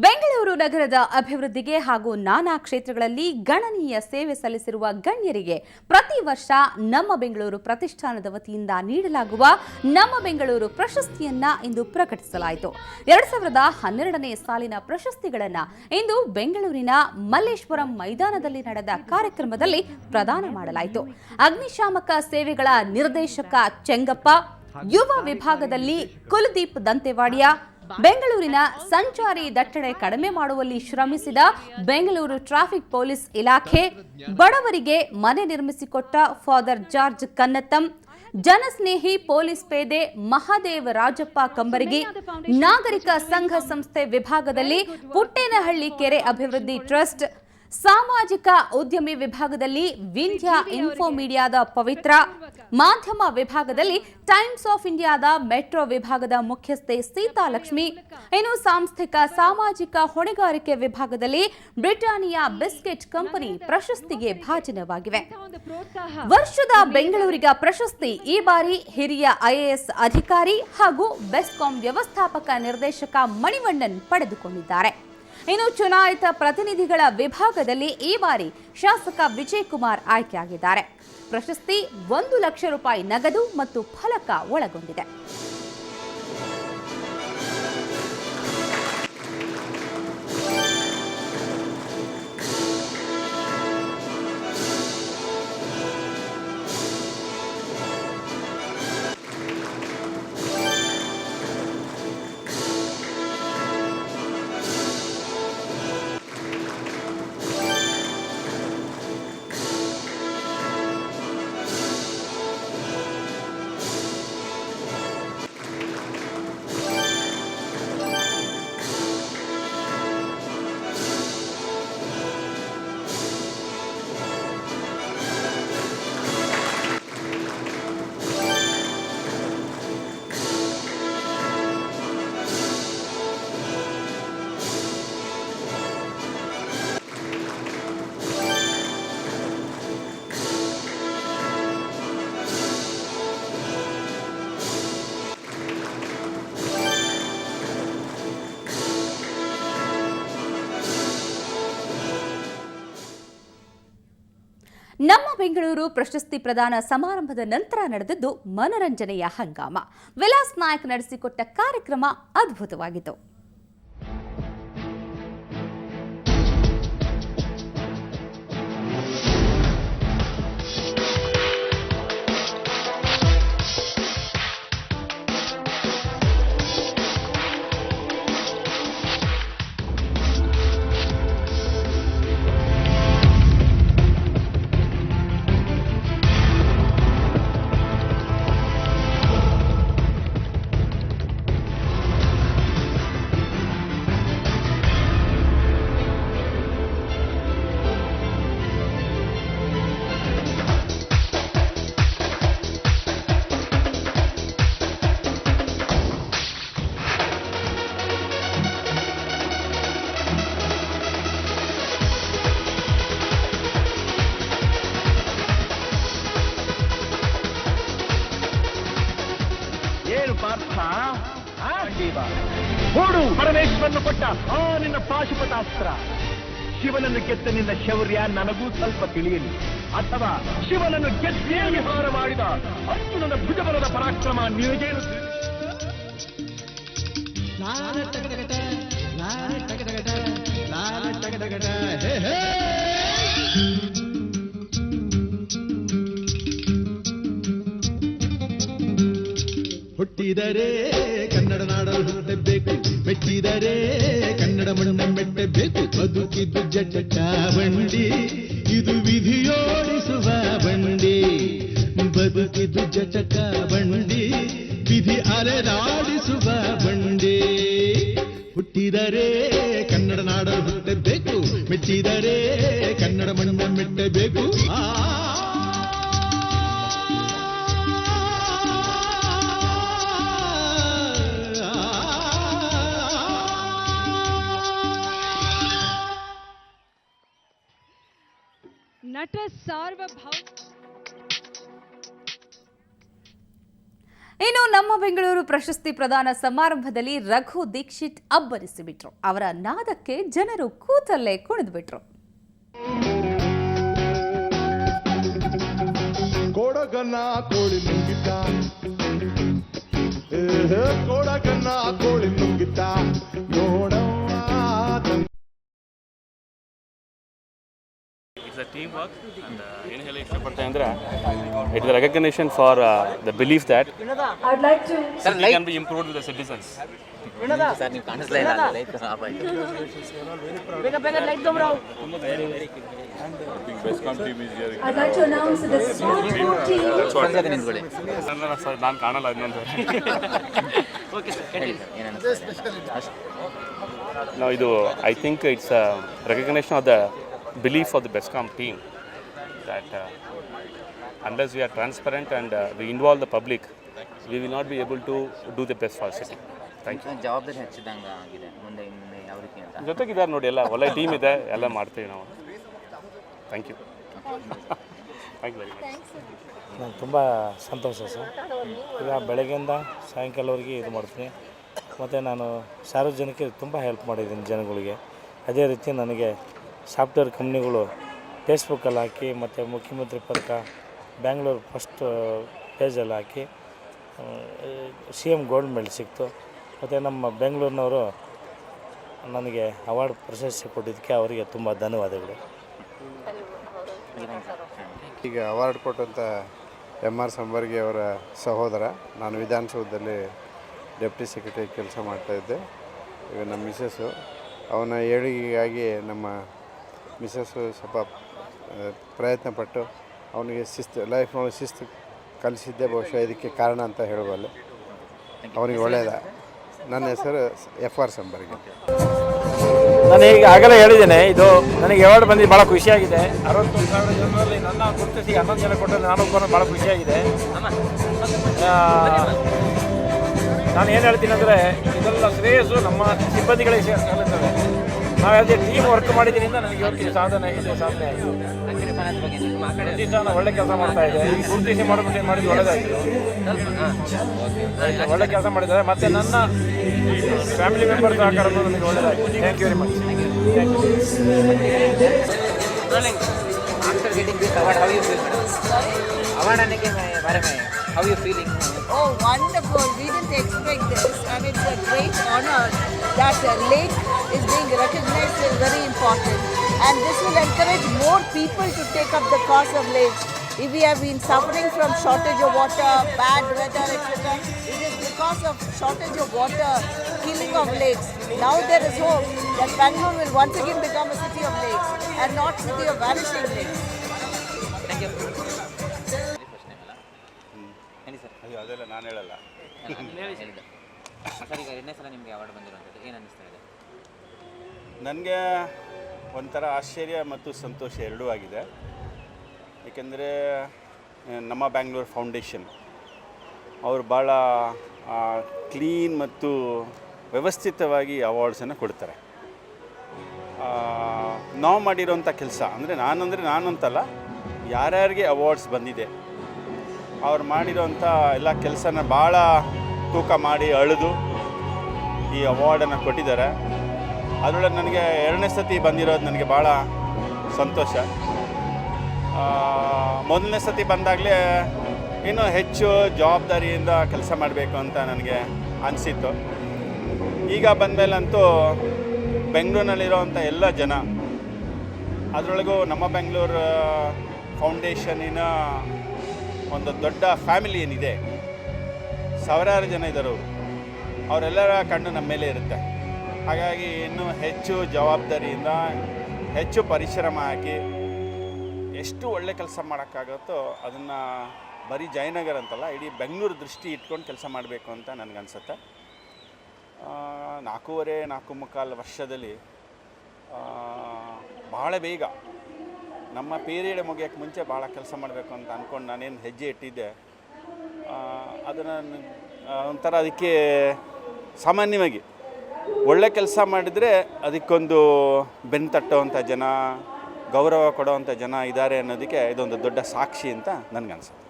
ಬೆಂಗಳೂರು ನಗರದ ಅಭಿವೃದ್ಧಿಗೆ ಹಾಗೂ ನಾನಾ ಕ್ಷೇತ್ರಗಳಲ್ಲಿ ಗಣನೀಯ ಸೇವೆ ಸಲ್ಲಿಸಿರುವ ಗಣ್ಯರಿಗೆ ಪ್ರತಿ ವರ್ಷ ನಮ್ಮ ಬೆಂಗಳೂರು ಪ್ರತಿಷ್ಠಾನದ ವತಿಯಿಂದ ನೀಡಲಾಗುವ ನಮ್ಮ ಬೆಂಗಳೂರು ಪ್ರಶಸ್ತಿಯನ್ನ ಇಂದು ಪ್ರಕಟಿಸಲಾಯಿತು. 2012ನೇ ಸಾಲಿನ ಪ್ರಶಸ್ತಿಗಳನ್ನು ಇಂದು ಬೆಂಗಳೂರಿನ ಮಲ್ಲೇಶ್ವರಂ ಮೈದಾನದಲ್ಲಿ ನಡೆದ ಕಾರ್ಯಕ್ರಮದಲ್ಲಿ ಪ್ರದಾನ ಮಾಡಲಾಯಿತು. ಅಗ್ನಿಶಾಮಕ ಸೇವೆಗಳ ನಿರ್ದೇಶಕ ಚೆಂಗಪ್ಪ, ಯುವ ವಿಭಾಗದಲ್ಲಿ ಕುಲದೀಪ್ ದಂತೆವಾಡಿಯಾ, ಬೆಂಗಳೂರಿನ ಸಂಚಾರಿ ದಟ್ಟಣೆ ಕಡಿಮೆ ಮಾಡುವಲ್ಲಿ ಶ್ರಮಿಸಿದ ಬೆಂಗಳೂರು ಟ್ರಾಫಿಕ್ ಪೊಲೀಸ್ ಇಲಾಖೆ, ಬಡವರಿಗೆ ಮನೆ ನಿರ್ಮಿಸಿಕೊಟ್ಟ ಫಾದರ್ ಜಾರ್ಜ್ ಕನ್ನತ್ತಂ, ಜನಸ್ನೇಹಿ ಪೊಲೀಸ್ ಪೇದೆ ಮಹಾದೇವ ರಾಜಪ್ಪ ಕಂಬರಗಿ, ನಾಗರಿಕ ಸಂಘ ಸಂಸ್ಥೆ ವಿಭಾಗದಲ್ಲಿ ಪುಟ್ಟೇನಹಳ್ಳಿ ಕೆರೆ ಅಭಿವೃದ್ಧಿ ಟ್ರಸ್ಟ್, ಸಾಮಾಜಿಕ ಉದ್ಯಮಿ ವಿಭಾಗದಲ್ಲಿ ವಿಂಧ್ಯ ಇನ್ಫೋ ಮೀಡಿಯಾದ ಪವಿತ್ರ, ಮಾಧ್ಯಮ ವಿಭಾಗದಲ್ಲಿ ಟೈಮ್ಸ್ ಆಫ್ ಇಂಡಿಯಾದ ಮೆಟ್ರೋ ವಿಭಾಗದ ಮುಖ್ಯಸ್ಥೆ ಸೀತಾಲಕ್ಷ್ಮಿ, ಇನ್ನು ಸಾಂಸ್ಥಿಕ ಸಾಮಾಜಿಕ ಹೊಣೆಗಾರಿಕೆ ವಿಭಾಗದಲ್ಲಿ ಬ್ರಿಟಾನಿಯಾ ಬಿಸ್ಕೆಟ್ ಕಂಪನಿ ಪ್ರಶಸ್ತಿಗೆ ಭಾಜನವಾಗಿವೆ. ವರ್ಷದ ಬೆಂಗಳೂರಿಗ ಪ್ರಶಸ್ತಿ ಈ ಬಾರಿ ಹಿರಿಯ ಐಎಎಸ್ ಅಧಿಕಾರಿ ಹಾಗೂ ಬೆಸ್ಕಾಂ ವ್ಯವಸ್ಥಾಪಕ ನಿರ್ದೇಶಕ ಮಣಿವಣ್ಣನ್ ಪಡೆದುಕೊಂಡಿದ್ದಾರೆ. ಇನ್ನು ಚುನಾಯಿತ ಪ್ರತಿನಿಧಿಗಳ ವಿಭಾಗದಲ್ಲಿ ಈ ಬಾರಿ ಶಾಸಕ ವಿಜಯ್ ಕುಮಾರ್ ಆಯ್ಕೆಯಾಗಿದ್ದಾರೆ. ಪ್ರಶಸ್ತಿ 1 ಲಕ್ಷ ರೂಪಾಯಿ ನಗದು ಮತ್ತು ಫಲಕ ಒಳಗೊಂಡಿದೆ. ನಮ್ಮ ಬೆಂಗಳೂರು ಪ್ರಶಸ್ತಿ ಪ್ರದಾನ ಸಮಾರಂಭದ ನಂತರ ನಡೆದದ್ದು ಮನರಂಜನೆಯ ಹಂಗಾಮ. ವಿಲಾಸ್ ನಾಯಕ್ ನಡೆಸಿಕೊಟ್ಟ ಕಾರ್ಯಕ್ರಮ ಅದ್ಭುತವಾಗಿತ್ತು. ನೋಡು, ಪರಮೇಶ್ವರನು ಕೊಟ್ಟ ಆ ನಿನ್ನ ಪಾಶುಪತಾಸ್ತ್ರ. ಶಿವನನ್ನು ಗೆದ್ದ ನಿನ್ನ ಶೌರ್ಯ ನನಗೂ ಸ್ವಲ್ಪ ತಿಳಿಯಲಿ, ಅಥವಾ ಶಿವನನ್ನು ಗೆದ್ದೇ ವಿಹಾರ ಮಾಡಿದ ಅರ್ಜುನನ ಭುಜಬಲದ ಪರಾಕ್ರಮ ನಿನಗೇನು? ಹುಟ್ಟಿದರೆ ಕನ್ನಡ ನಾಡಲು ಹುಟ್ಟಬೇಕು, ಮೆಟ್ಟಿದರೆ ಕನ್ನಡ ಮಣ್ಣ ಮೆಟ್ಟಬೇಕು. ಬದುಕಿದ್ದು ಜಟಕ ಬಂಡಿ, ಇದು ವಿಧಿಯೋಡಿಸುವ ಬಂಡಿ. ಬದುಕಿದ್ದು ಜಟಕ ಬಂಡಿ, ವಿಧಿ ಅಲೆದಾಡಿಸುವ ಬಂಡಿ. ಹುಟ್ಟಿದರೆ ಕನ್ನಡ ನಾಡಲು ಹುಟ್ಟಬೇಕು, ಮೆಟ್ಟಿದರೆ ಕನ್ನಡ ಮಣ್ಣ ಮೆಟ್ಟಬೇಕು. ನಟ ಸಾರ್ವಭೌಮ ಇನ್ನು ನಮ್ಮ ಬೆಂಗಳೂರು ಪ್ರಶಸ್ತಿ ಪ್ರದಾನ ಸಮಾರಂಭದಲ್ಲಿ ರಘು ದೀಕ್ಷಿತ್ ಅಬ್ಬರಿಸಿಬಿಟ್ರು. ಅವರ ನಾದಕ್ಕೆ ಜನರು ಕೂತಲ್ಲೇ ಕುಣಿದ್ಬಿಟ್ರು. ಕೋಡಗನ್ನ ಕೋಳಿ ನುಂಗಿತ, ಕೋಡಗನ್ನ ಕೋಳಿ ನುಂಗಿತ ನೋಡವ್ವ. It's a teamwork and ಏನು ಹೇಳಿ ಇಷ್ಟಪಡ್ತೇನೆ ಅಂದರೆ it is recognition for the belief that city can be improved with the citizens. Sir ನೀವು ಕಾಣಿಸ್ಲೇ ಇಲ್ಲ ಲೈಟ್ ಆಫ್ ಆಯಿತು. I'd like to announce the Smart Board team. ನಿಂತ್ಕೊಳ್ಳಿ. ನಾನು ಕಾಣಲ್ಲ ಇನ್ನೊಂದು. ಹೇಳಿ ಸರ್ ಏನೇನು ನಾವು ಇದು I think it's recognition of the belief of the BESCOM team that unless we are transparent and we involve the public, we will not be able to do the best for city. Thank you. ಜವಾಬ್ದಾರಿ ಹೆಚ್ಚಿದಂಗೆ ಆಗಿದೆ ಮುಂದೆ ಯಾವ ರೀತಿ ಅಂತ ಜೊತೆಗಿದ್ದಾರೆ ನೋಡಿ, ಎಲ್ಲ ಒಳ್ಳೆ ಟೀಮ್ ಇದೆ, ಎಲ್ಲ ಮಾಡ್ತೀವಿ ನಾವು. Thank you. Thank you very much. ನಾನು ತುಂಬ ಸಂತೋಷ ಸರ್. ಈಗ ಬೆಳಗ್ಗೆಯಿಂದ ಸಾಯಂಕಾಲವರೆಗೆ ಇದು ಮಾಡ್ತೀನಿ. ಮತ್ತು ನಾನು ಸಾರ್ವಜನಿಕರಿಗೆ ತುಂಬ ಹೆಲ್ಪ್ ಮಾಡಿದ್ದೀನಿ ಜನಗಳಿಗೆ. ಅದೇ ರೀತಿ ನನಗೆ ಸಾಫ್ಟ್ವೇರ್ ಕಂಪ್ನಿಗಳು ಫೇಸ್ಬುಕ್ಕಲ್ಲಿ ಹಾಕಿ ಮತ್ತು ಮುಖ್ಯಮಂತ್ರಿ ಪದಕ ಬ್ಯಾಂಗ್ಳೂರು ಫಸ್ಟ್ ಪೇಜಲ್ಲಿ ಹಾಕಿ CM ಗೋಲ್ಡ್ ಮೆಡಲ್ ಸಿಕ್ತು. ಮತ್ತು ನಮ್ಮ ಬೆಂಗಳೂರಿನವರು ನನಗೆ ಅವಾರ್ಡ್ ಪ್ರಶಸ್ತಿ ಕೊಟ್ಟಿದ್ದಕ್ಕೆ ಅವರಿಗೆ ತುಂಬ ಧನ್ಯವಾದಗಳು. ಈಗ ಅವಾರ್ಡ್ ಕೊಟ್ಟಂಥ MR ಸಂಬರ್ಗಿ ಅವರ ಸಹೋದರ. ನಾನು ವಿಧಾನಸೌಧದಲ್ಲಿ ಡೆಪ್ಟಿ ಸೆಕ್ರೆಟರಿ ಕೆಲಸ ಮಾಡ್ತಾಯಿದ್ದೆ. ಈಗ ನಮ್ಮ ಮಿಸ್ಸಸ್ಸು ಅವನ ಏಳಿಗೆಗಾಗಿ ನಮ್ಮ ಮಿಸ್ಸಸ್ಸು ಸ್ವಲ್ಪ ಪ್ರಯತ್ನಪಟ್ಟು ಅವನಿಗೆ ಲೈಫ್ನೊಳಗೆ ಶಿಸ್ತು ಕಲಿಸಿದ್ದೆ ಬಹುಶಃ ಇದಕ್ಕೆ ಕಾರಣ ಅಂತ ಹೇಳಬಲ್ಲೆ. ಅವನಿಗೆ ಒಳ್ಳೆಯದ. ನನ್ನ ಹೆಸರು FR ಸಂಬರ್ಗಿ. ನಾನು ಈಗ ಆಗಲೇ ಹೇಳಿದ್ದೇನೆ, ಇದು ನನಗೆ ಅವಾರ್ಡ್ ಬಂದು ಭಾಳ ಖುಷಿಯಾಗಿದೆ. 61,000 ಜನರಲ್ಲಿ ನನ್ನ ಗುರುತಿಸಿ 11 ಜನ ಕೊಟ್ಟಲ್ಲಿ ನಾನು ಭಾಳ ಖುಷಿಯಾಗಿದೆ. ನಾನು ಏನು ಹೇಳ್ತೀನಿ ಅಂದರೆ ಇದೆಲ್ಲ ಶ್ರೇಯಸ್ಸು ನಮ್ಮ ಸಿಬ್ಬಂದಿಗಳಿಗೆ ಸೇರ್ತವೆ. ನಾವು ಯಾವುದೇ ಟೀಮ್ ವರ್ಕ್ ಮಾಡಿದ್ರಿಂದ ನನಗೆ ಇವತ್ತಿನ ಸಾಧನೆ ಆಯಿತು. ಪ್ರತಿ ಸಹ ಒಳ್ಳೆ ಕೆಲಸ ಮಾಡ್ತಾ ಇದೆ. ಈಗ ಗುರುತಿಸಿ ಮಾಡಿದ್ದು ಒಳ್ಳೆಯದಾಯಿತು. ಒಳ್ಳೆ ಕೆಲಸ ಮಾಡಿದ್ದಾರೆ. ಮತ್ತು ನನ್ನ ಫ್ಯಾಮಿಲಿ ಮೆಂಬರ್ ಸಹಕಾರ ನನಗೆ ಒಳ್ಳೆಯದಾಯಿತು. Thank you very much. After getting this award, how you feel? Award आने के बारे में how you feeling? Oh, wonderful. We didn't expect this, and it's a great honor that Lake is being recognized is very important. And this will encourage more people to take up the cause of lakes. If we have been suffering from shortage of water, bad weather, etc., it is because of shortage of water, killing of lakes. Now there is hope that Bangalore will once again become a city of lakes and not city of vanishing lakes. Thank you. ಹೇಳಿ sir. ಅಯ್ಯೋ ಅದೆಲ್ಲ ನಾನು ಹೇಳಲ್ಲ. ಹೇಳಿದೆ sir. ಈಗ 2ನೇ ಸಲ ನಿಮಗೆ ಅವಾರ್ಡ್ ಬಂದಿರುವಂಥದ್ದು ಏನು ಅನ್ನಿಸ್ತಾ ಇದೆ? ನನಗೆ ಒಂಥರ ಆಶ್ಚರ್ಯ ಮತ್ತು ಸಂತೋಷ ಎರಡೂ ಆಗಿದೆ. ಏಕೆಂದರೆ ನಮ್ಮ ಬ್ಯಾಂಗ್ಳೂರು ಫೌಂಡೇಶನ್ ಅವರು ಭಾಳ ಕ್ಲೀನ್ ಮತ್ತು ವ್ಯವಸ್ಥಿತವಾಗಿ ಅವಾರ್ಡ್ಸನ್ನು ಕೊಡ್ತಾರೆ. ನಾವು ಮಾಡಿರೋಂಥ ಕೆಲಸ ಅಂದರೆ ನಾನಂತಲ್ಲ, ಯಾರ್ಯಾರಿಗೆ ಅವಾರ್ಡ್ಸ್ ಬಂದಿದೆ ಅವ್ರು ಮಾಡಿರೋಂಥ ಎಲ್ಲ ಕೆಲಸನ ಭಾಳ ತೂಕ ಮಾಡಿ ಅಳೆದು ಈ ಅವಾರ್ಡನ್ನು ಕೊಟ್ಟಿದ್ದಾರೆ. ಅದರೊಳಗೆ ನನಗೆ 2ನೇ ಸತಿ ಬಂದಿರೋದು ನನಗೆ ಭಾಳ ಸಂತೋಷ. 1ನೇ ಸತಿ ಬಂದಾಗಲೇ ಇನ್ನೂ ಹೆಚ್ಚು ಜವಾಬ್ದಾರಿಯಿಂದ ಕೆಲಸ ಮಾಡಬೇಕು ಅಂತ ನನಗೆ ಅನಿಸಿತ್ತು. ಈಗ ಬಂದಮೇಲಂತೂ ಬೆಂಗಳೂರಿನಲ್ಲಿರೋವಂಥ ಎಲ್ಲ ಜನ, ಅದರೊಳಗೂ ನಮ್ಮ ಬೆಂಗಳೂರು ಫೌಂಡೇಶನಿನ ಒಂದು ದೊಡ್ಡ ಫ್ಯಾಮಿಲಿ ಏನಿದೆ, ಸಾವಿರಾರು ಜನ ಇದ್ದಾರೆ. ಅವರೆಲ್ಲರ ಕಣ್ಣು ನಮ್ಮ ಮೇಲೆ ಇರುತ್ತೆ. ಹಾಗಾಗಿ ಇನ್ನೂ ಹೆಚ್ಚು ಜವಾಬ್ದಾರಿಯಿಂದ ಹೆಚ್ಚು ಪರಿಶ್ರಮ ಹಾಕಿ ಎಷ್ಟು ಒಳ್ಳೆ ಕೆಲಸ ಮಾಡೋಕ್ಕಾಗುತ್ತೋ ಅದನ್ನು ಬರೀ ಜಯನಗರ ಅಂತಲ್ಲ, ಇಡೀ ಬೆಂಗಳೂರು ದೃಷ್ಟಿ ಇಟ್ಕೊಂಡು ಕೆಲಸ ಮಾಡಬೇಕು ಅಂತ ನನಗನ್ಸುತ್ತೆ. 4.5 ವರ್ಷದಲ್ಲಿ ಭಾಳ ಬೇಗ ನಮ್ಮ ಪೀರಿಯಡ್ ಮುಗಿಯೋಕ್ಕೆ ಮುಂಚೆ ಭಾಳ ಕೆಲಸ ಮಾಡಬೇಕು ಅಂತ ಅಂದ್ಕೊಂಡು ನಾನೇನು ಹೆಜ್ಜೆ ಇಟ್ಟಿದ್ದೆ, ಅದನ್ನು ಒಂಥರ ಅದಕ್ಕೆ ಸಾಮಾನ್ಯವಾಗಿ ಒಳ್ಳೆ ಕೆಲಸ ಮಾಡಿದರೆ ಅದಕ್ಕೊಂದು ಬೆನ್ನು ತಟ್ಟುವಂಥ ಜನ, ಗೌರವ ಕೊಡುವಂಥ ಜನ ಇದ್ದಾರೆ ಅನ್ನೋದಕ್ಕೆ ಇದೊಂದು ದೊಡ್ಡ ಸಾಕ್ಷಿ ಅಂತ ನನಗನ್ಸುತ್ತೆ.